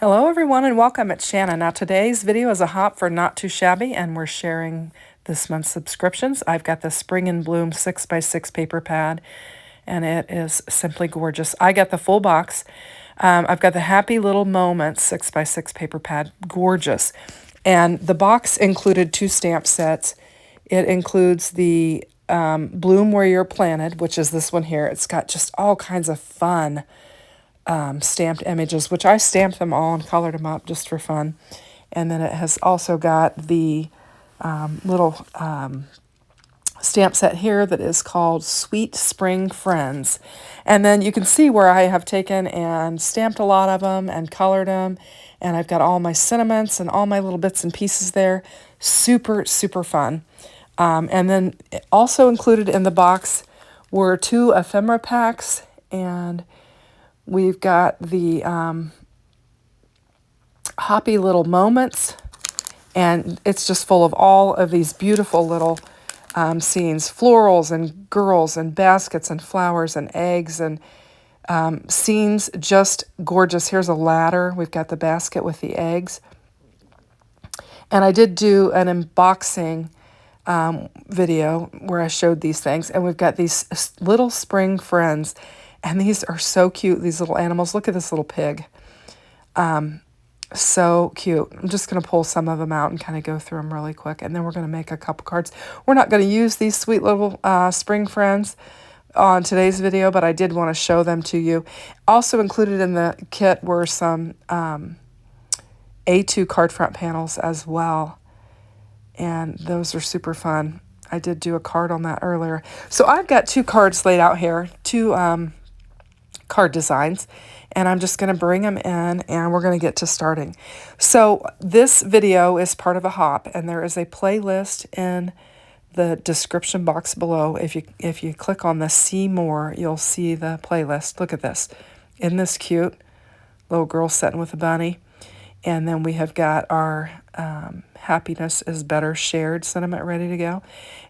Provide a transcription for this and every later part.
Hello everyone and welcome. It's Shanna. Now today's video is a hop for Not Too Shabby and we're sharing this month's subscriptions. I've got the Spring and Bloom 6x6 paper pad and it is simply gorgeous. I got the full box. I've got the Happy Little Moments 6x6 paper pad, gorgeous. And the box included 2 stamp sets. It includes the Bloom Where You're Planted, which is this one here. It's got just all kinds of fun stamped images, which I stamped them all and colored them up just for fun. And then it has also got the little stamp set here that is called Sweet Spring Friends. And then you can see where I have taken and stamped a lot of them and colored them. And I've got all my sentiments and all my little bits and pieces there. Super, super fun. And then also included in the box were 2 ephemera packs, and we've got the Happy Little Moments, and it's just full of all of these beautiful little scenes, florals and girls and baskets and flowers and eggs and scenes, just gorgeous. Here's a ladder. We've got the basket with the eggs. And I did do an unboxing video where I showed these things, and we've got these little spring friends. And these are so cute, these little animals. Look at this little pig. So cute. I'm just going to pull some of them out and kind of go through them really quick. And then we're going to make a couple cards. We're not going to use these sweet little spring friends on today's video, but I did want to show them to you. Also included in the kit were some A2 card front panels as well. And those are super fun. I did do a card on that earlier. So I've got 2 cards laid out here, 2 card designs, and I'm just going to bring them in and we're going to get to starting. So this video is part of a hop, and there is a playlist in the description box below. If you click on the see more, you'll see the playlist. Look at this. Isn't this cute? Little girl sitting with a bunny. And then we have got our Happiness is Better Shared sentiment ready to go.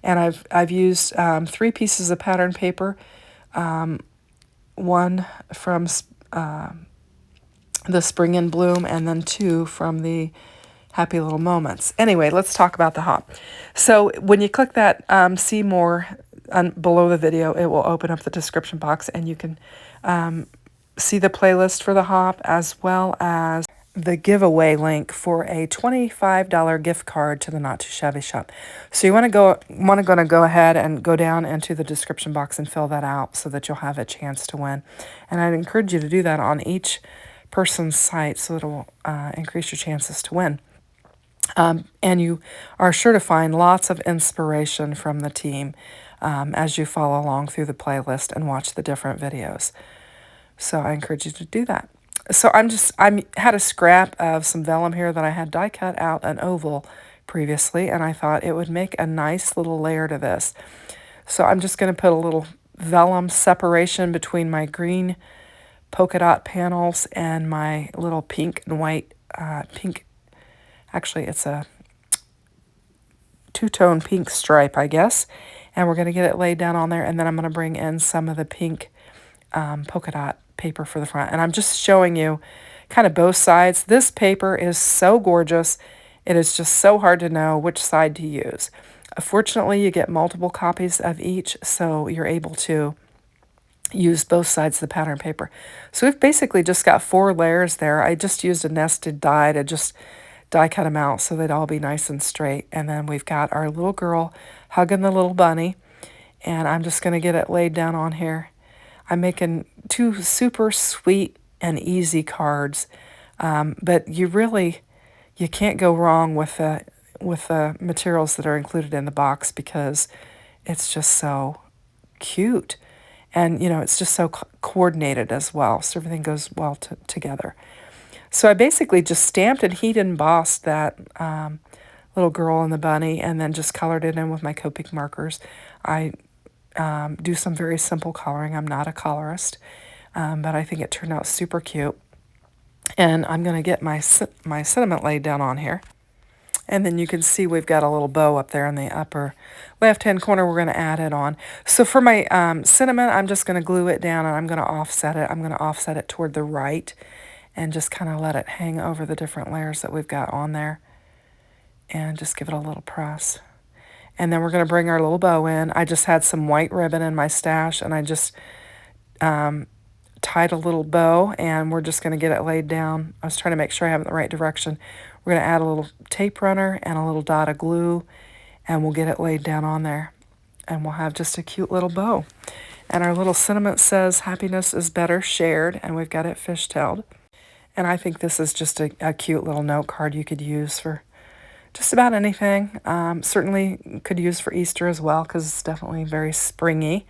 And I've used 3 pieces of pattern paper, 1 from the Spring and Bloom, and then 2 from the Happy Little Moments. Anyway, let's talk about the hop. So when you click that see more below the video, it will open up the description box, and you can see the playlist for the hop as well as the giveaway link for a $25 gift card to the Not Too Shabby shop. So you want to go ahead and go down into the description box and fill that out so that you'll have a chance to win. And I'd encourage you to do that on each person's site so it'll increase your chances to win. And you are sure to find lots of inspiration from the team as you follow along through the playlist and watch the different videos. So I encourage you to do that. So I had a scrap of some vellum here that I had die cut out an oval previously, and I thought it would make a nice little layer to this. So I'm just going to put a little vellum separation between my green polka dot panels and my little pink and white, actually it's a 2-tone pink stripe, I guess. And we're going to get it laid down on there, and then I'm going to bring in some of the pink polka dot paper for the front. And I'm just showing you kind of both sides. This paper is so gorgeous. It is just so hard to know which side to use. Fortunately, you get multiple copies of each, so you're able to use both sides of the pattern paper. So we've basically just got 4 layers there. I just used a nested die to just die cut them out so they'd all be nice and straight. And then we've got our little girl hugging the little bunny, and I'm just going to get it laid down on here. I'm making 2 super sweet and easy cards, but you can't go wrong with the materials that are included in the box because it's just so cute, and it's just so coordinated as well, so everything goes well together. So I basically just stamped and heat embossed that little girl and the bunny, and then just colored it in with my Copic markers. I do some very simple coloring. I'm not a colorist, but I think it turned out super cute. And I'm going to get my sentiment laid down on here. And then you can see we've got a little bow up there in the upper left-hand corner. We're going to add it on. So for my sentiment, I'm just going to glue it down, and I'm going to offset it. I'm going to offset it toward the right. and just kind of let it hang over the different layers that we've got on there, and just give it a little press. And then we're going to bring our little bow in. I just had some white ribbon in my stash, and I just tied a little bow, and we're just going to get it laid down. I was trying to make sure I have it in the right direction. We're going to add a little tape runner and a little dot of glue, and we'll get it laid down on there. And we'll have just a cute little bow. And our little sentiment says, happiness is better shared, and we've got it fishtailed. And I think this is just a cute little note card you could use for just about anything. Certainly could use for Easter as well, because it's definitely very springy.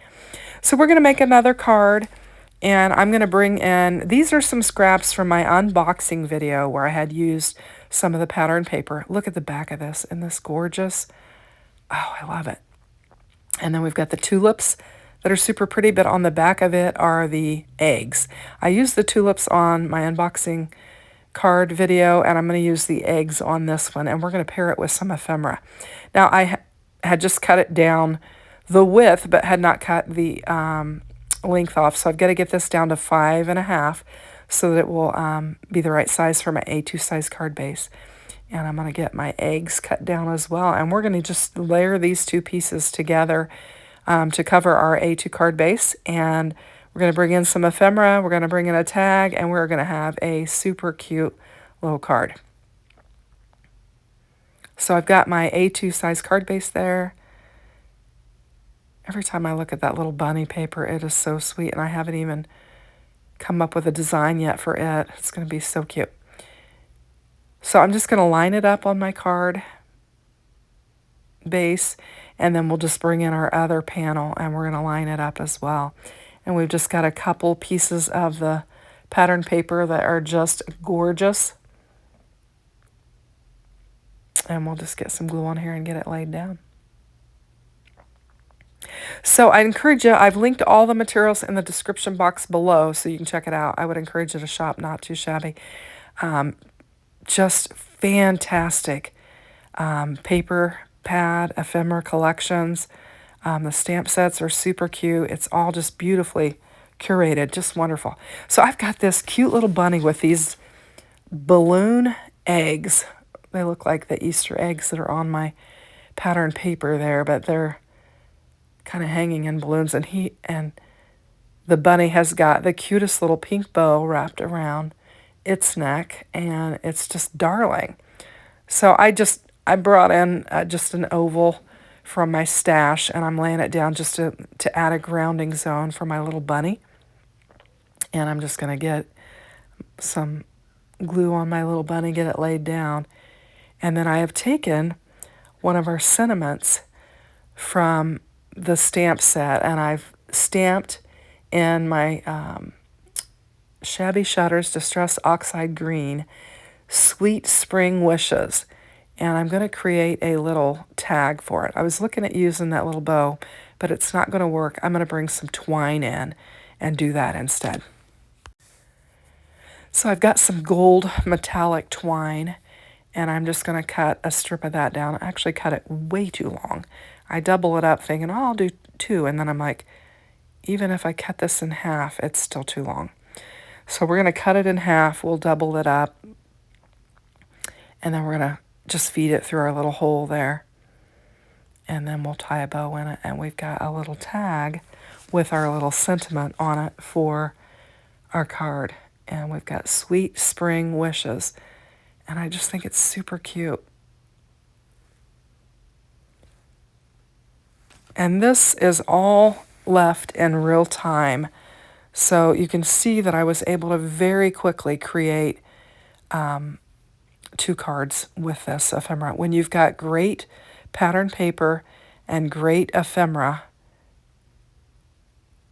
So we're going to make another card, and I'm going to bring in, these are some scraps from my unboxing video where I had used some of the pattern paper. Look at the back of this. Isn't this gorgeous? Oh, I love it. And then we've got the tulips that are super pretty, but on the back of it are the eggs. I used the tulips on my unboxing card video, and I'm going to use the eggs on this one, and we're going to pair it with some ephemera. Now, I had just cut it down the width, but had not cut the length off, so I've got to get this down to 5.5 so that it will be the right size for my A2 size card base. And I'm going to get my eggs cut down as well, and we're going to just layer these two pieces together to cover our A2 card base, and we're going to bring in some ephemera, we're going to bring in a tag, and we're going to have a super cute little card. So I've got my A2 size card base there. Every time I look at that little bunny paper, it is so sweet, and I haven't even come up with a design yet for it. It's going to be so cute. So I'm just going to line it up on my card base, and then we'll just bring in our other panel, and we're going to line it up as well. And we've just got a couple pieces of the pattern paper that are just gorgeous. And we'll just get some glue on here and get it laid down. So I encourage you, I've linked all the materials in the description box below so you can check it out. I would encourage you to shop, not too shabby. Just fantastic paper, pad, ephemera collections. The stamp sets are super cute. It's all just beautifully curated, just wonderful. So I've got this cute little bunny with these balloon eggs. They look like the Easter eggs that are on my pattern paper there, but they're kind of hanging in balloons. And the bunny has got the cutest little pink bow wrapped around its neck, and it's just darling. So I brought in just an oval from my stash, and I'm laying it down just to add a grounding zone for my little bunny. And I'm just going to get some glue on my little bunny, get it laid down. And then I have taken one of our sentiments from the stamp set, and I've stamped in my Shabby Shutters Distress Oxide Green Sweet Spring Wishes. And I'm going to create a little tag for it. I was looking at using that little bow, but it's not going to work. I'm going to bring some twine in and do that instead. So I've got some gold metallic twine, and I'm just going to cut a strip of that down. I actually cut it way too long. I double it up thinking, oh, I'll do 2, and then I'm like, even if I cut this in half, it's still too long. So we're going to cut it in half. We'll double it up, and then we're going to just feed it through our little hole there, and then we'll tie a bow in it, and we've got a little tag with our little sentiment on it for our card. And we've got Sweet Spring Wishes, and I just think it's super cute. And this is all left in real time, so you can see that I was able to very quickly create 2 cards with this ephemera. When you've got great pattern paper and great ephemera,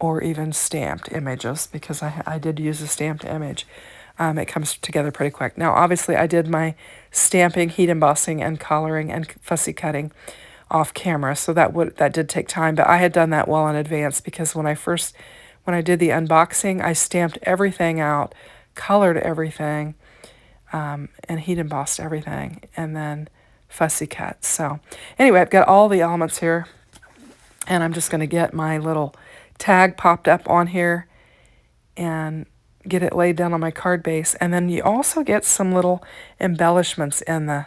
or even stamped images, because I did use a stamped image, it comes together pretty quick. Now, obviously, I did my stamping, heat embossing, and coloring and fussy cutting off camera, so that did take time, but I had done that well in advance, because when I did the unboxing, I stamped everything out, colored everything, and heat embossed everything, and then fussy cut. So anyway, I've got all the elements here, and I'm just going to get my little tag popped up on here and get it laid down on my card base. And then you also get some little embellishments in the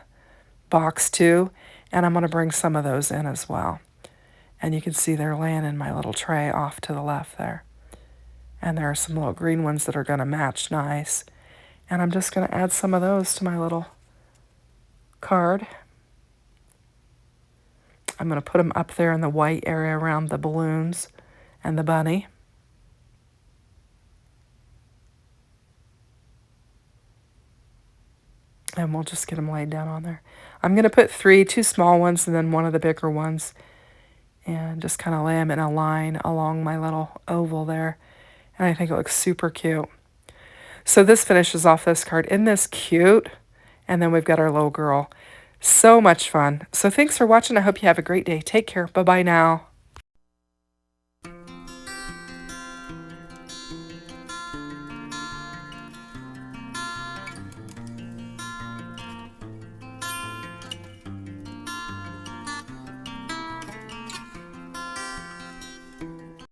box too, and I'm going to bring some of those in as well. And you can see they're laying in my little tray off to the left there. And there are some little green ones that are going to match nice. And I'm just going to add some of those to my little card. I'm going to put them up there in the white area around the balloons and the bunny. And we'll just get them laid down on there. I'm going to put 3, 2 small ones and then one of the bigger ones. And just kind of lay them in a line along my little oval there. And I think it looks super cute. So this finishes off this card. Isn't this cute? And then we've got our little girl. So much fun. So thanks for watching. I hope you have a great day. Take care. Bye-bye now.